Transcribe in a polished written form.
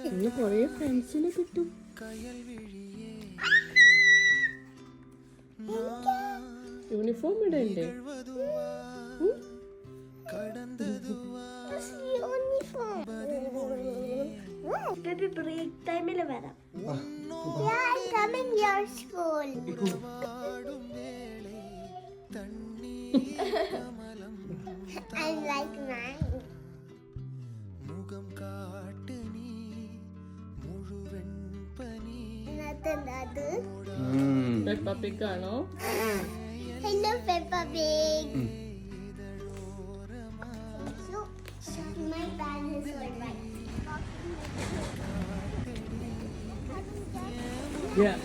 ഇനി കൊറേ ഫ്രണ്ട്സിനെ കിട്ടും. യൂണിഫോം ഇടണ്ടേ? Baby, break time il vara. Yeah, I'm coming your school. I like mine. Another. Peppa Pig ആണോ? Hello, Peppa Pig. So, my bag is all right. Yeah.